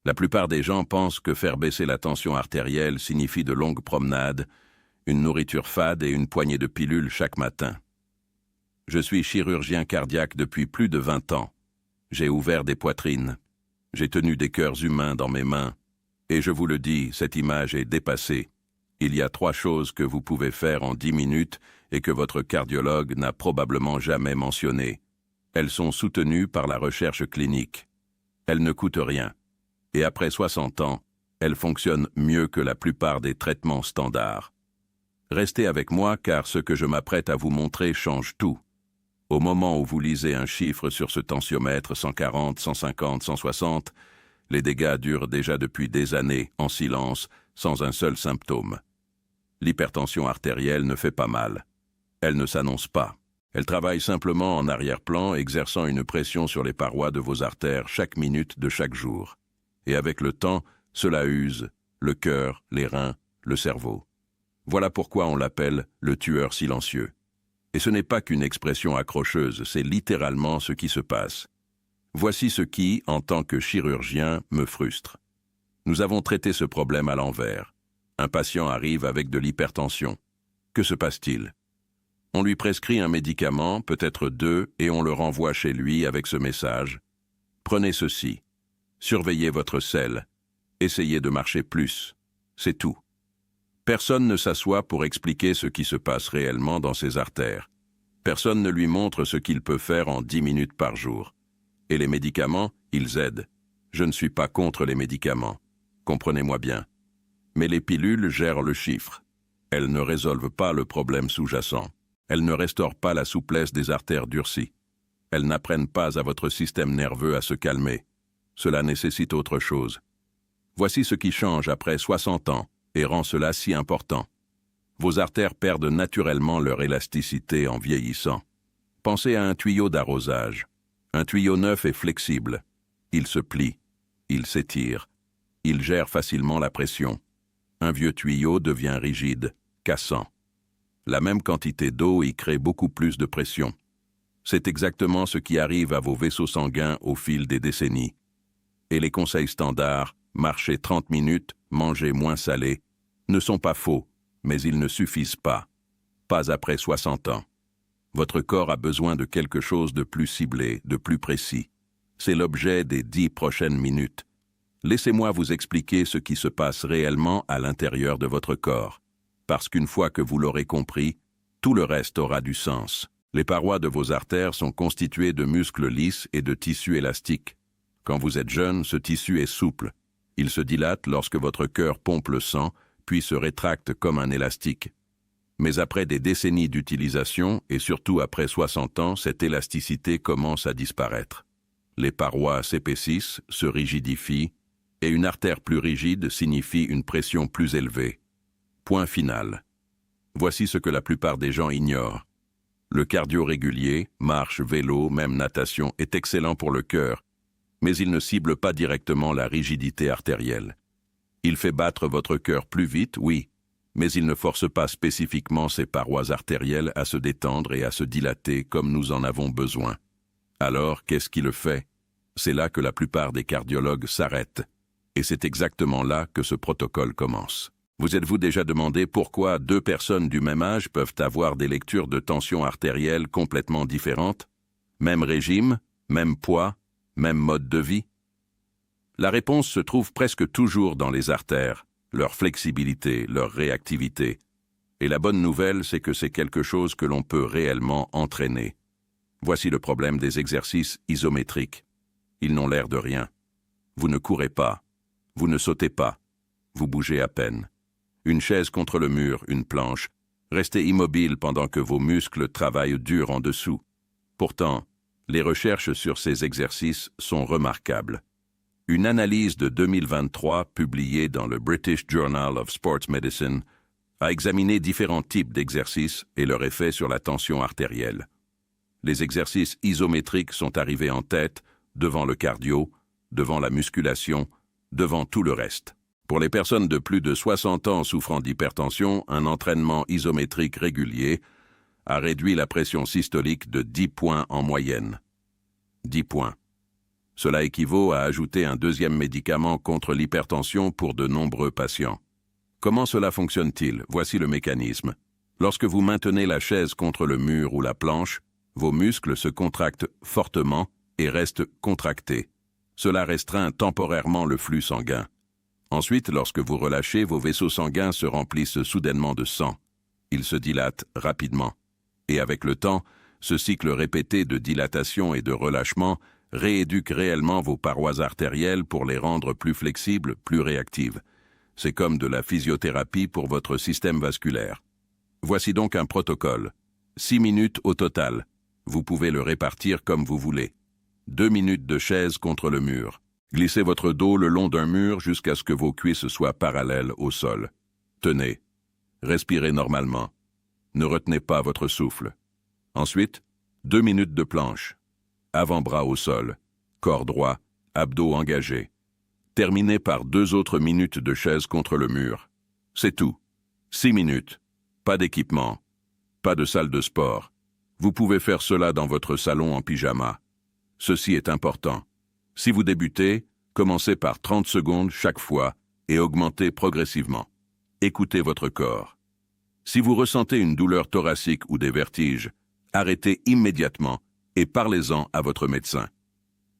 La plupart des gens pensent que faire baisser la tension artérielle signifie de longues promenades, une nourriture fade et une poignée de pilules chaque matin. Je suis chirurgien cardiaque depuis plus de 20 ans. J'ai ouvert des poitrines. J'ai tenu des cœurs humains dans mes mains. Et je vous le dis, cette image est dépassée. Il y a 3 choses que vous pouvez faire en 10 minutes et que votre cardiologue n'a probablement jamais mentionnées. Elles sont soutenues par la recherche clinique. Elles ne coûtent rien. Et après 60 ans, elles fonctionnent mieux que la plupart des traitements standards. Restez avec moi car ce que je m'apprête à vous montrer change tout. Au moment où vous lisez un chiffre sur ce tensiomètre 140, 150, 160, les dégâts durent déjà depuis des années, en silence, sans un seul symptôme. L'hypertension artérielle ne fait pas mal. Elle ne s'annonce pas. Elle travaille simplement en arrière-plan, exerçant une pression sur les parois de vos artères chaque minute de chaque jour. Et avec le temps, cela use le cœur, les reins, le cerveau. Voilà pourquoi on l'appelle le tueur silencieux. Et ce n'est pas qu'une expression accrocheuse, c'est littéralement ce qui se passe. Voici ce qui, en tant que chirurgien, me frustre. Nous avons traité ce problème à l'envers. Un patient arrive avec de l'hypertension. Que se passe-t-il? On lui prescrit un médicament, peut-être 2, et on le renvoie chez lui avec ce message. Prenez ceci. Surveillez votre selle. Essayez de marcher plus. C'est tout. Personne ne s'assoit pour expliquer ce qui se passe réellement dans ses artères. Personne ne lui montre ce qu'il peut faire en 10 minutes par jour. Et les médicaments, ils aident. Je ne suis pas contre les médicaments. Comprenez-moi bien. Mais les pilules gèrent le chiffre. Elles ne résolvent pas le problème sous-jacent. Elles ne restaurent pas la souplesse des artères durcies. Elles n'apprennent pas à votre système nerveux à se calmer. Cela nécessite autre chose. Voici ce qui change après 60 ans et rend cela si important. Vos artères perdent naturellement leur élasticité en vieillissant. Pensez à un tuyau d'arrosage. Un tuyau neuf est flexible. Il se plie. Il s'étire. Il gère facilement la pression. Un vieux tuyau devient rigide, cassant. La même quantité d'eau y crée beaucoup plus de pression. C'est exactement ce qui arrive à vos vaisseaux sanguins au fil des décennies. Et les conseils standards, marcher 30 minutes, manger moins salé, ne sont pas faux, mais ils ne suffisent pas. Pas après 60 ans. Votre corps a besoin de quelque chose de plus ciblé, de plus précis. C'est l'objet des 10 prochaines minutes. Laissez-moi vous expliquer ce qui se passe réellement à l'intérieur de votre corps. Parce qu'une fois que vous l'aurez compris, tout le reste aura du sens. Les parois de vos artères sont constituées de muscles lisses et de tissus élastiques. Quand vous êtes jeune, ce tissu est souple. Il se dilate lorsque votre cœur pompe le sang, puis se rétracte comme un élastique. Mais après des décennies d'utilisation, et surtout après 60 ans, cette élasticité commence à disparaître. Les parois s'épaississent, se rigidifient, et une artère plus rigide signifie une pression plus élevée. Point final. Voici ce que la plupart des gens ignorent. Le cardio régulier, marche, vélo, même natation, est excellent pour le cœur, mais il ne cible pas directement la rigidité artérielle. Il fait battre votre cœur plus vite, oui, mais il ne force pas spécifiquement ses parois artérielles à se détendre et à se dilater comme nous en avons besoin. Alors, qu'est-ce qui le fait? C'est là que la plupart des cardiologues s'arrêtent. Et c'est exactement là que ce protocole commence. Vous êtes-vous déjà demandé pourquoi 2 personnes du même âge peuvent avoir des lectures de tension artérielle complètement différentes? Même régime, même poids, même mode de vie? La réponse se trouve presque toujours dans les artères, leur flexibilité, leur réactivité. Et la bonne nouvelle, c'est que c'est quelque chose que l'on peut réellement entraîner. Voici le problème des exercices isométriques. Ils n'ont l'air de rien. Vous ne courez pas. Vous ne sautez pas. Vous bougez à peine. Une chaise contre le mur, une planche. Restez immobile pendant que vos muscles travaillent dur en dessous. Pourtant, les recherches sur ces exercices sont remarquables. Une analyse de 2023 publiée dans le British Journal of Sports Medicine a examiné différents types d'exercices et leur effet sur la tension artérielle. Les exercices isométriques sont arrivés en tête, devant le cardio, devant la musculation, devant tout le reste. Pour les personnes de plus de 60 ans souffrant d'hypertension, un entraînement isométrique régulier a réduit la pression systolique de 10 points en moyenne. 10 points. Cela équivaut à ajouter un deuxième médicament contre l'hypertension pour de nombreux patients. Comment cela fonctionne-t-il? Voici le mécanisme. Lorsque vous maintenez la chaise contre le mur ou la planche, vos muscles se contractent fortement et restent contractés. Cela restreint temporairement le flux sanguin. Ensuite, lorsque vous relâchez, vos vaisseaux sanguins se remplissent soudainement de sang. Ils se dilatent rapidement. Et avec le temps, ce cycle répété de dilatation et de relâchement rééduque réellement vos parois artérielles pour les rendre plus flexibles, plus réactives. C'est comme de la physiothérapie pour votre système vasculaire. Voici donc un protocole. 6 minutes au total. Vous pouvez le répartir comme vous voulez. 2 minutes de chaise contre le mur. Glissez votre dos le long d'un mur jusqu'à ce que vos cuisses soient parallèles au sol. Tenez. Respirez normalement. Ne retenez pas votre souffle. Ensuite, 2 minutes de planche. Avant-bras au sol. Corps droit. Abdos engagés. Terminez par 2 autres minutes de chaise contre le mur. C'est tout. 6 minutes. Pas d'équipement. Pas de salle de sport. Vous pouvez faire cela dans votre salon en pyjama. Ceci est important. Si vous débutez, commencez par 30 secondes chaque fois et augmentez progressivement. Écoutez votre corps. Si vous ressentez une douleur thoracique ou des vertiges, arrêtez immédiatement et parlez-en à votre médecin.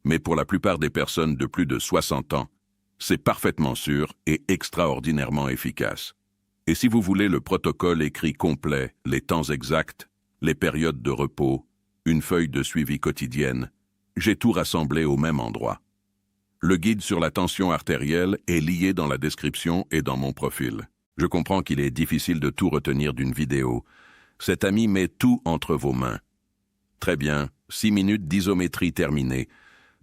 Mais pour la plupart des personnes de plus de 60 ans, c'est parfaitement sûr et extraordinairement efficace. Et si vous voulez le protocole écrit complet, les temps exacts, les périodes de repos, une feuille de suivi quotidienne, j'ai tout rassemblé au même endroit. Le guide sur la tension artérielle est lié dans la description et dans mon profil. Je comprends qu'il est difficile de tout retenir d'une vidéo. Cet ami met tout entre vos mains. Très bien, 6 minutes d'isométrie terminées.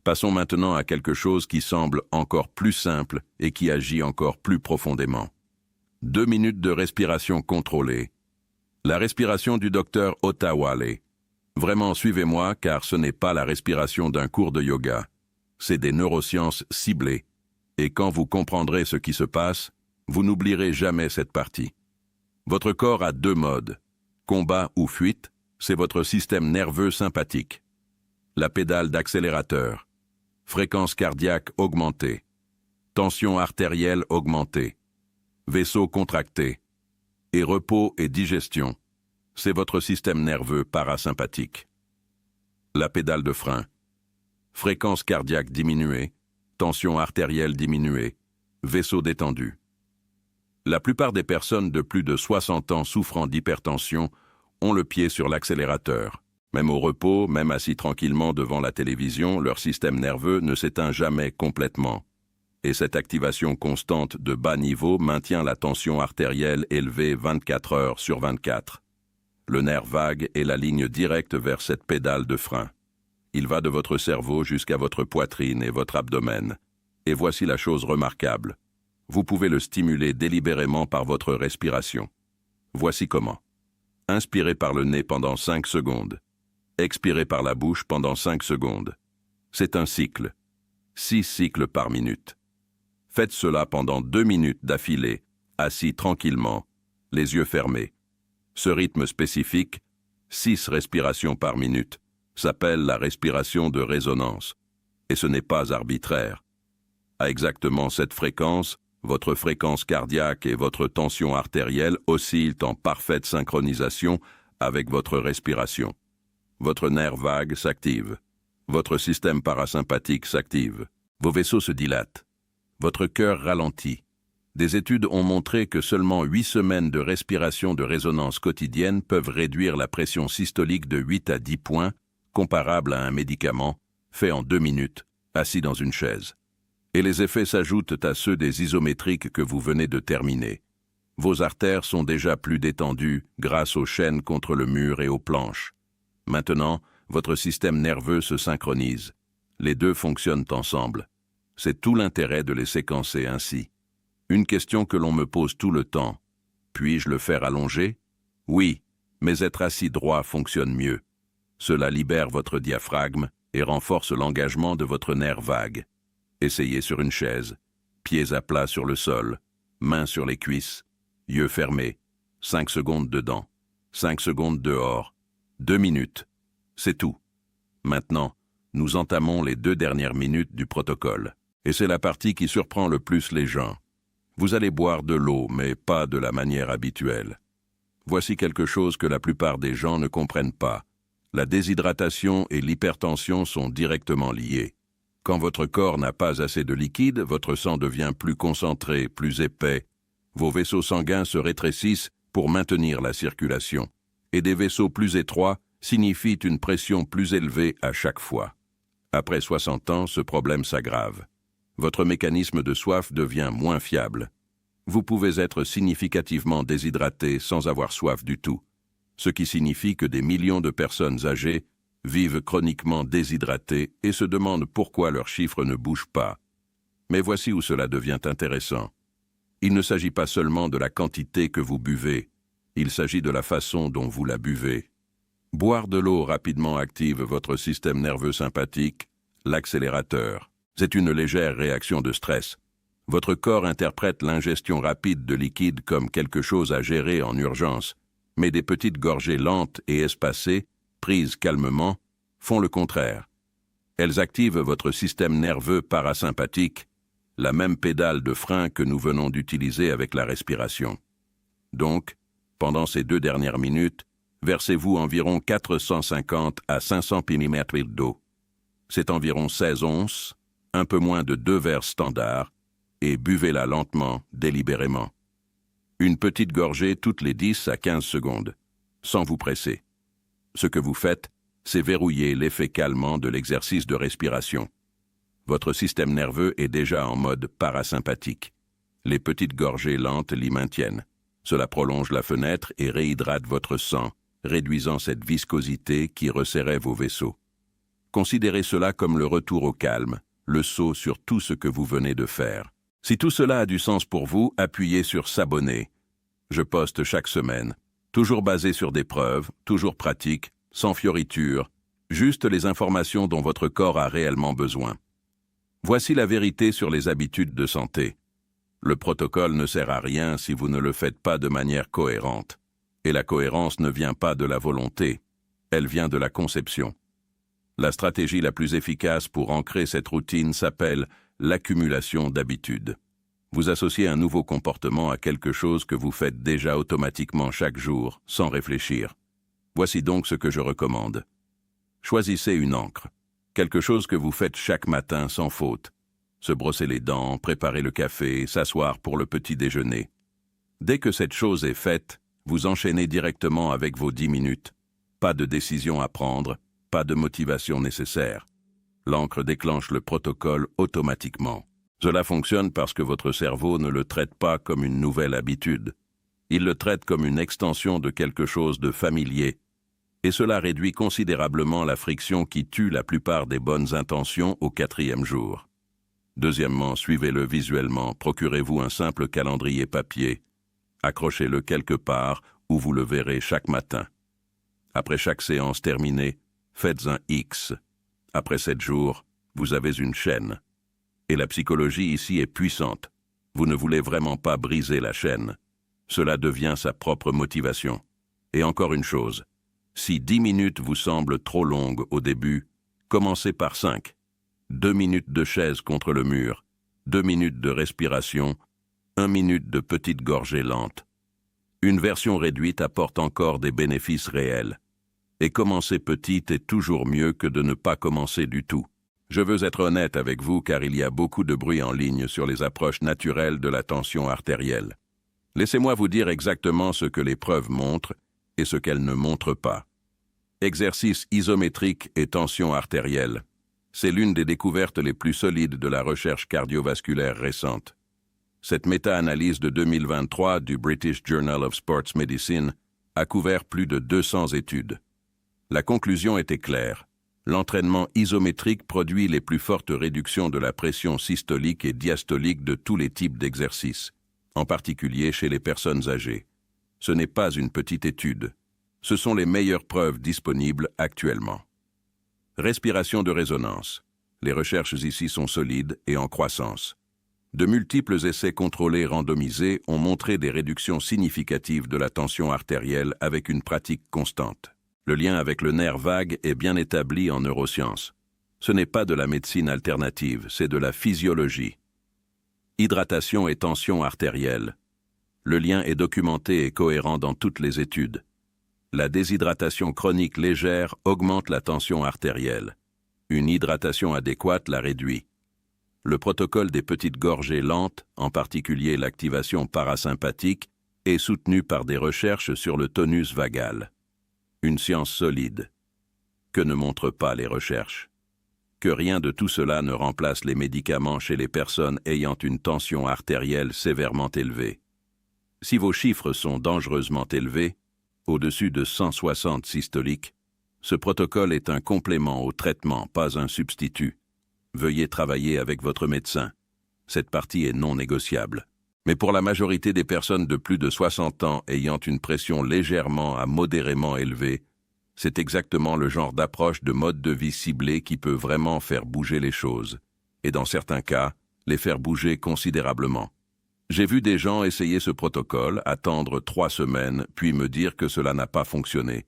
Passons maintenant à quelque chose qui semble encore plus simple et qui agit encore plus profondément. 2 minutes de respiration contrôlée. La respiration du docteur Ottawale. Vraiment, suivez-moi, car ce n'est pas la respiration d'un cours de yoga. C'est des neurosciences ciblées. Et quand vous comprendrez ce qui se passe, vous n'oublierez jamais cette partie. Votre corps a 2 modes. Combat ou fuite, c'est votre système nerveux sympathique. La pédale d'accélérateur. Fréquence cardiaque augmentée. Tension artérielle augmentée. Vaisseaux contractés. Et repos et digestion. C'est votre système nerveux parasympathique. La pédale de frein. Fréquence cardiaque diminuée. Tension artérielle diminuée. Vaisseaux détendus. La plupart des personnes de plus de 60 ans souffrant d'hypertension ont le pied sur l'accélérateur. Même au repos, même assis tranquillement devant la télévision, leur système nerveux ne s'éteint jamais complètement. Et cette activation constante de bas niveau maintient la tension artérielle élevée 24 heures sur 24. Le nerf vague est la ligne directe vers cette pédale de frein. Il va de votre cerveau jusqu'à votre poitrine et votre abdomen. Et voici la chose remarquable. Vous pouvez le stimuler délibérément par votre respiration. Voici comment. Inspirez par le nez pendant 5 secondes. Expirez par la bouche pendant 5 secondes. C'est un cycle. 6 cycles par minute. Faites cela pendant 2 minutes d'affilée, assis tranquillement, les yeux fermés. Ce rythme spécifique, 6 respirations par minute, s'appelle la respiration de résonance. Et ce n'est pas arbitraire. À exactement cette fréquence, votre fréquence cardiaque et votre tension artérielle oscillent en parfaite synchronisation avec votre respiration. Votre nerf vague s'active. Votre système parasympathique s'active. Vos vaisseaux se dilatent. Votre cœur ralentit. Des études ont montré que seulement 8 semaines de respiration de résonance quotidienne peuvent réduire la pression systolique de 8 à 10 points, comparable à un médicament, fait en 2 minutes, assis dans une chaise. Et les effets s'ajoutent à ceux des isométriques que vous venez de terminer. Vos artères sont déjà plus détendues grâce aux chaînes contre le mur et aux planches. Maintenant, votre système nerveux se synchronise. Les deux fonctionnent ensemble. C'est tout l'intérêt de les séquencer ainsi. Une question que l'on me pose tout le temps. Puis-je le faire allonger? Oui, mais être assis droit fonctionne mieux. Cela libère votre diaphragme et renforce l'engagement de votre nerf vague. Essayez sur une chaise, pieds à plat sur le sol, mains sur les cuisses, yeux fermés, 5 secondes dedans, 5 secondes dehors, 2 minutes. C'est tout. Maintenant, nous entamons les 2 dernières minutes du protocole. Et c'est la partie qui surprend le plus les gens. Vous allez boire de l'eau, mais pas de la manière habituelle. Voici quelque chose que la plupart des gens ne comprennent pas. La déshydratation et l'hypertension sont directement liées. Quand votre corps n'a pas assez de liquide, votre sang devient plus concentré, plus épais. Vos vaisseaux sanguins se rétrécissent pour maintenir la circulation. Et des vaisseaux plus étroits signifient une pression plus élevée à chaque fois. Après 60 ans, ce problème s'aggrave. Votre mécanisme de soif devient moins fiable. Vous pouvez être significativement déshydraté sans avoir soif du tout, ce qui signifie que des millions de personnes âgées vivent chroniquement déshydratées et se demandent pourquoi leurs chiffres ne bougent pas. Mais voici où cela devient intéressant. Il ne s'agit pas seulement de la quantité que vous buvez, il s'agit de la façon dont vous la buvez. Boire de l'eau rapidement active votre système nerveux sympathique, l'accélérateur. C'est une légère réaction de stress. Votre corps interprète l'ingestion rapide de liquide comme quelque chose à gérer en urgence, mais des petites gorgées lentes et espacées, prises calmement, font le contraire. Elles activent votre système nerveux parasympathique, la même pédale de frein que nous venons d'utiliser avec la respiration. Donc, pendant ces 2 dernières minutes, versez-vous environ 450 à 500 ml d'eau. C'est environ 16 onces, un peu moins de 2 verres standards, et buvez-la lentement, délibérément. Une petite gorgée toutes les 10 à 15 secondes, sans vous presser. Ce que vous faites, c'est verrouiller l'effet calmant de l'exercice de respiration. Votre système nerveux est déjà en mode parasympathique. Les petites gorgées lentes l'y maintiennent. Cela prolonge la fenêtre et réhydrate votre sang, réduisant cette viscosité qui resserrait vos vaisseaux. Considérez cela comme le retour au calme, le saut sur tout ce que vous venez de faire. Si tout cela a du sens pour vous, appuyez sur s'abonner. Je poste chaque semaine, toujours basé sur des preuves, toujours pratiques, sans fioritures, juste les informations dont votre corps a réellement besoin. Voici la vérité sur les habitudes de santé. Le protocole ne sert à rien si vous ne le faites pas de manière cohérente. Et la cohérence ne vient pas de la volonté, elle vient de la conception. La stratégie la plus efficace pour ancrer cette routine s'appelle l'accumulation d'habitudes. Vous associez un nouveau comportement à quelque chose que vous faites déjà automatiquement chaque jour, sans réfléchir. Voici donc ce que je recommande. Choisissez une encre, quelque chose que vous faites chaque matin sans faute. Se brosser les dents, préparer le café, s'asseoir pour le petit déjeuner. Dès que cette chose est faite, vous enchaînez directement avec vos 10 minutes. Pas de décision à prendre, pas de motivation nécessaire. L'encre déclenche le protocole automatiquement. Cela fonctionne parce que votre cerveau ne le traite pas comme une nouvelle habitude. Il le traite comme une extension de quelque chose de familier. Et cela réduit considérablement la friction qui tue la plupart des bonnes intentions au 4e jour. Deuxièmement, suivez-le visuellement, procurez-vous un simple calendrier papier. Accrochez-le quelque part où vous le verrez chaque matin. Après chaque séance terminée, faites un X. Après 7 jours, vous avez une chaîne. Et la psychologie ici est puissante. Vous ne voulez vraiment pas briser la chaîne. Cela devient sa propre motivation. Et encore une chose, si 10 minutes vous semblent trop longues au début, commencez par 5. 2 minutes de chaise contre le mur, 2 minutes de respiration, 1 minute de petite gorgée lente. Une version réduite apporte encore des bénéfices réels. Et commencer petite est toujours mieux que de ne pas commencer du tout. Je veux être honnête avec vous car il y a beaucoup de bruit en ligne sur les approches naturelles de la tension artérielle. Laissez-moi vous dire exactement ce que les preuves montrent et ce qu'elles ne montrent pas. Exercice isométrique et tension artérielle. C'est l'une des découvertes les plus solides de la recherche cardiovasculaire récente. Cette méta-analyse de 2023 du British Journal of Sports Medicine a couvert plus de 200 études. La conclusion était claire. L'entraînement isométrique produit les plus fortes réductions de la pression systolique et diastolique de tous les types d'exercices, en particulier chez les personnes âgées. Ce n'est pas une petite étude. Ce sont les meilleures preuves disponibles actuellement. Respiration de résonance. Les recherches ici sont solides et en croissance. De multiples essais contrôlés randomisés ont montré des réductions significatives de la tension artérielle avec une pratique constante. Le lien avec le nerf vague est bien établi en neurosciences. Ce n'est pas de la médecine alternative, c'est de la physiologie. Hydratation et tension artérielle. Le lien est documenté et cohérent dans toutes les études. La déshydratation chronique légère augmente la tension artérielle. Une hydratation adéquate la réduit. Le protocole des petites gorgées lentes, en particulier l'activation parasympathique, est soutenu par des recherches sur le tonus vagal. Une science solide. Que ne montrent pas les recherches? Que rien de tout cela ne remplace les médicaments chez les personnes ayant une tension artérielle sévèrement élevée. Si vos chiffres sont dangereusement élevés, au-dessus de 160 systoliques, ce protocole est un complément au traitement, pas un substitut. Veuillez travailler avec votre médecin. Cette partie est non négociable. Mais pour la majorité des personnes de plus de 60 ans ayant une pression légèrement à modérément élevée, c'est exactement le genre d'approche de mode de vie ciblé qui peut vraiment faire bouger les choses, et dans certains cas, les faire bouger considérablement. J'ai vu des gens essayer ce protocole, attendre 3 semaines, puis me dire que cela n'a pas fonctionné.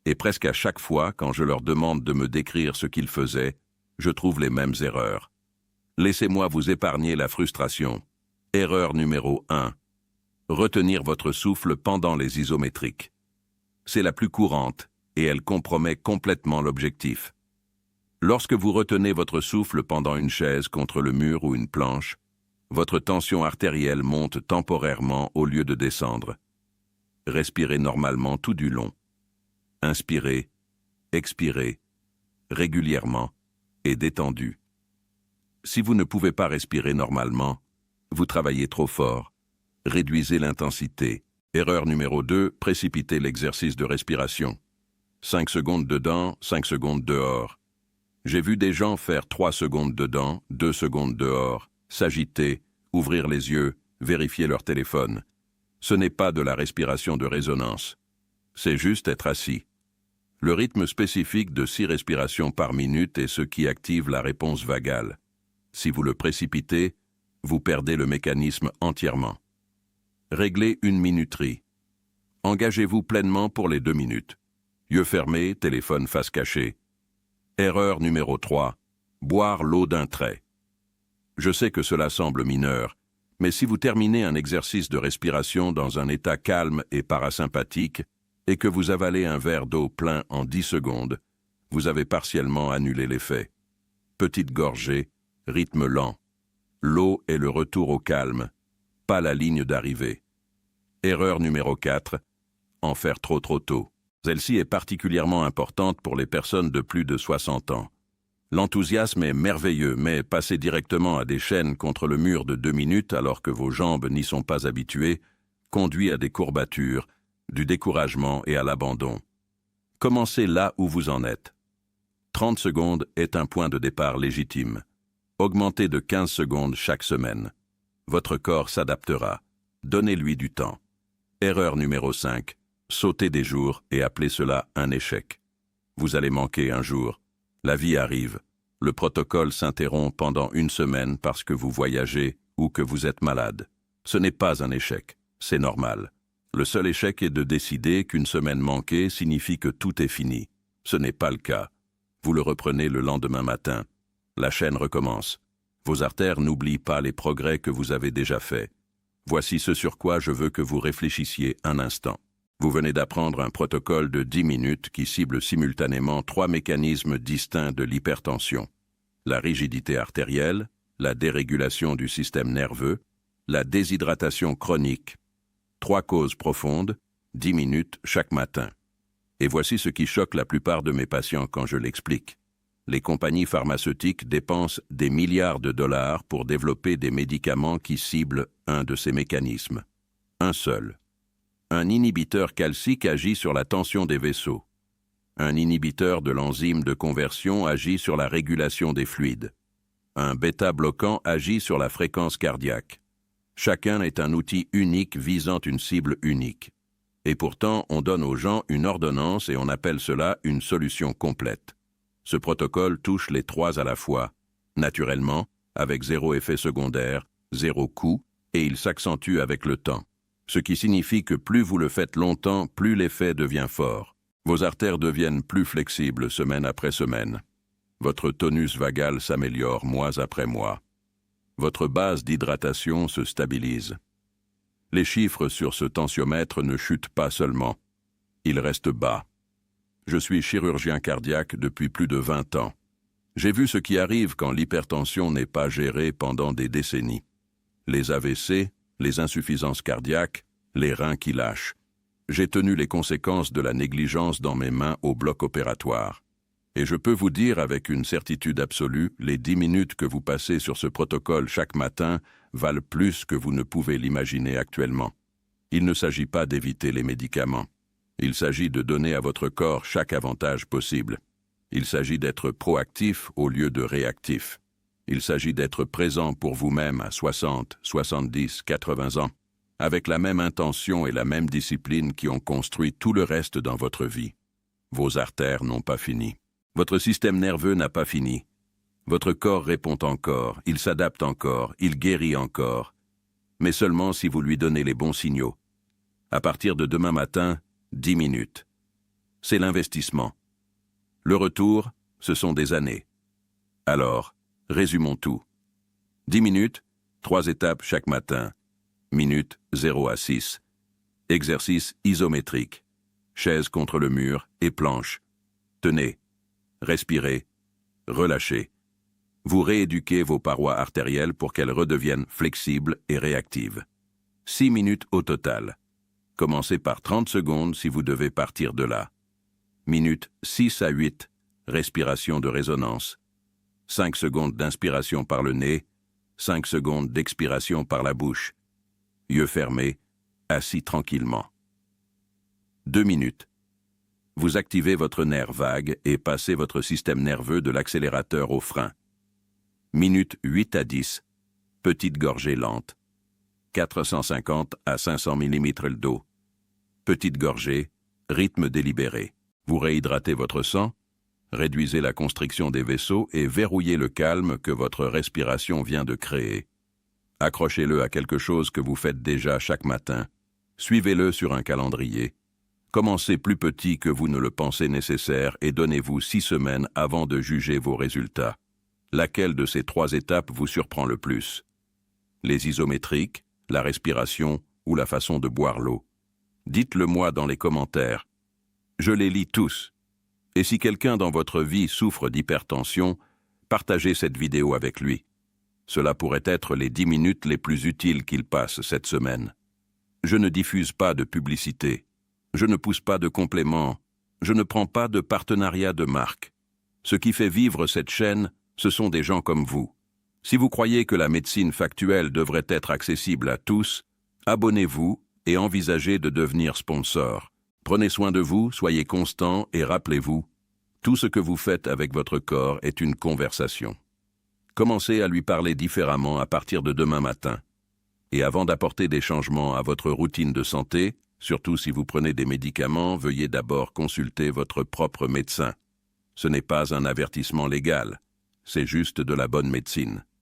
Et presque à chaque fois, quand je leur demande de me décrire ce qu'ils faisaient, je trouve les mêmes erreurs. Laissez-moi vous épargner la frustration. Erreur numéro 1. Retenir votre souffle pendant les isométriques. C'est la plus courante, et elle compromet complètement l'objectif. Lorsque vous retenez votre souffle pendant une chaise contre le mur ou une planche, votre tension artérielle monte temporairement au lieu de descendre. Respirez normalement tout du long. Inspirez, expirez, régulièrement et détendu. Si vous ne pouvez pas respirer normalement, vous travaillez trop fort. Réduisez l'intensité. Erreur numéro 2, précipitez l'exercice de respiration. 5 secondes dedans, 5 secondes dehors. J'ai vu des gens faire 3 secondes dedans, 2 secondes dehors, s'agiter, ouvrir les yeux, vérifier leur téléphone. Ce n'est pas de la respiration de résonance. C'est juste être assis. Le rythme spécifique de 6 respirations par minute est ce qui active la réponse vagale. Si vous le précipitez, vous perdez le mécanisme entièrement. Réglez une minuterie. Engagez-vous pleinement pour les 2 minutes. Yeux fermés, téléphone face cachée. Erreur numéro 3. Boire l'eau d'un trait. Je sais que cela semble mineur, mais si vous terminez un exercice de respiration dans un état calme et parasympathique et que vous avalez un verre d'eau plein en 10 secondes, vous avez partiellement annulé l'effet. Petite gorgée, rythme lent. L'eau est le retour au calme, pas la ligne d'arrivée. Erreur numéro 4. En faire trop tôt. Celle-ci est particulièrement importante pour les personnes de plus de 60 ans. L'enthousiasme est merveilleux, mais passer directement à des chaînes contre le mur de 2 minutes alors que vos jambes n'y sont pas habituées conduit à des courbatures, du découragement et à l'abandon. Commencez là où vous en êtes. 30 secondes est un point de départ légitime. Augmentez de 15 secondes chaque semaine. Votre corps s'adaptera. Donnez-lui du temps. Erreur numéro 5. Sautez des jours et appelez cela un échec. Vous allez manquer un jour. La vie arrive. Le protocole s'interrompt pendant 1 semaine parce que vous voyagez ou que vous êtes malade. Ce n'est pas un échec. C'est normal. Le seul échec est de décider qu'une semaine manquée signifie que tout est fini. Ce n'est pas le cas. Vous le reprenez le lendemain matin. La chaîne recommence. Vos artères n'oublient pas les progrès que vous avez déjà faits. Voici ce sur quoi je veux que vous réfléchissiez un instant. Vous venez d'apprendre un protocole de 10 minutes qui cible simultanément 3 mécanismes distincts de l'hypertension. La rigidité artérielle, la dérégulation du système nerveux, la déshydratation chronique. 3 causes profondes, 10 minutes chaque matin. Et voici ce qui choque la plupart de mes patients quand je l'explique. Les compagnies pharmaceutiques dépensent des milliards de dollars pour développer des médicaments qui ciblent un de ces mécanismes. Un seul. Un inhibiteur calcique agit sur la tension des vaisseaux. Un inhibiteur de l'enzyme de conversion agit sur la régulation des fluides. Un bêta-bloquant agit sur la fréquence cardiaque. Chacun est un outil unique visant une cible unique. Et pourtant, on donne aux gens une ordonnance et on appelle cela une solution complète. Ce protocole touche les 3 à la fois, naturellement, avec 0 effet secondaire, 0 coût, et il s'accentue avec le temps. Ce qui signifie que plus vous le faites longtemps, plus l'effet devient fort. Vos artères deviennent plus flexibles semaine après semaine. Votre tonus vagal s'améliore mois après mois. Votre base d'hydratation se stabilise. Les chiffres sur ce tensiomètre ne chutent pas seulement. Ils restent bas. Je suis chirurgien cardiaque depuis plus de 20 ans. J'ai vu ce qui arrive quand l'hypertension n'est pas gérée pendant des décennies. Les AVC, les insuffisances cardiaques, les reins qui lâchent. J'ai tenu les conséquences de la négligence dans mes mains au bloc opératoire. Et je peux vous dire avec une certitude absolue, les 10 minutes que vous passez sur ce protocole chaque matin valent plus que vous ne pouvez l'imaginer actuellement. Il ne s'agit pas d'éviter les médicaments. Il s'agit de donner à votre corps chaque avantage possible. Il s'agit d'être proactif au lieu de réactif. Il s'agit d'être présent pour vous-même à 60, 70, 80 ans, avec la même intention et la même discipline qui ont construit tout le reste dans votre vie. Vos artères n'ont pas fini. Votre système nerveux n'a pas fini. Votre corps répond encore, il s'adapte encore, il guérit encore, mais seulement si vous lui donnez les bons signaux. À partir de demain matin, 10 minutes. C'est l'investissement. Le retour, ce sont des années. Alors, résumons tout. 10 minutes, 3 étapes chaque matin. Minutes 0 à 6. Exercice isométrique. Chaise contre le mur et planche. Tenez. Respirez. Relâchez. Vous rééduquez vos parois artérielles pour qu'elles redeviennent flexibles et réactives. 6 minutes au total. Commencez par 30 secondes si vous devez partir de là. Minutes 6 à 8, respiration de résonance. 5 secondes d'inspiration par le nez, 5 secondes d'expiration par la bouche. Yeux fermés, assis tranquillement. 2 minutes. Vous activez votre nerf vague et passez votre système nerveux de l'accélérateur au frein. Minutes 8 à 10, petite gorgée lente. 450 à 500 mm d'eau. Petite gorgée, rythme délibéré. Vous réhydratez votre sang, réduisez la constriction des vaisseaux et verrouillez le calme que votre respiration vient de créer. Accrochez-le à quelque chose que vous faites déjà chaque matin. Suivez-le sur un calendrier. Commencez plus petit que vous ne le pensez nécessaire et donnez-vous 6 semaines avant de juger vos résultats. Laquelle de ces 3 étapes vous surprend le plus? Les isométriques, la respiration ou la façon de boire l'eau? Dites-le moi dans les commentaires. Je les lis tous. Et si quelqu'un dans votre vie souffre d'hypertension, partagez cette vidéo avec lui. Cela pourrait être les 10 minutes les plus utiles qu'il passe cette semaine. Je ne diffuse pas de publicité. Je ne pousse pas de compléments. Je ne prends pas de partenariat de marque. Ce qui fait vivre cette chaîne, ce sont des gens comme vous. Si vous croyez que la médecine factuelle devrait être accessible à tous, abonnez-vous et envisagez de devenir sponsor. Prenez soin de vous, soyez constant et rappelez-vous, tout ce que vous faites avec votre corps est une conversation. Commencez à lui parler différemment à partir de demain matin. Et avant d'apporter des changements à votre routine de santé, surtout si vous prenez des médicaments, veuillez d'abord consulter votre propre médecin. Ce n'est pas un avertissement légal, c'est juste de la bonne médecine.